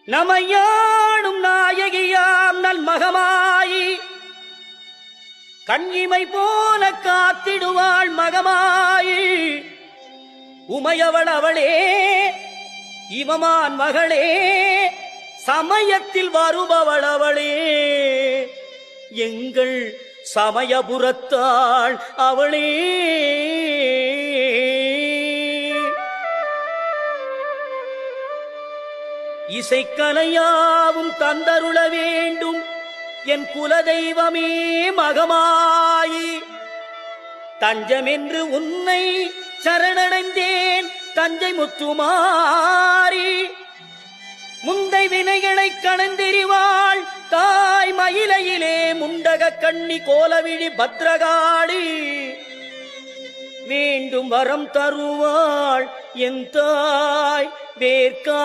நமையாடும் நாயகியாம் நல் மகமாயி கண்ணிமை போல காத்திடுவாள் மகமாயி உமையவள் அவளே இவமான் மகளே சமயத்தில் வருபவள் அவளே எங்கள் சமயபுரத்தாள் அவளே இசைக்கலையாவும் தந்தருள வேண்டும் என் குலதெய்வமே மகமாயி தஞ்சமென்று உன்னை சரணடைந்தேன் தஞ்சை முத்துமாரி முந்தை வினைகளை கணந்தெறிவாள் தாய் மயிலையிலே முண்டக கண்ணி கோலவிழி பத்ரகாளி வேண்டும் வரம் தருவாள் என் தாய் வேர்க்கா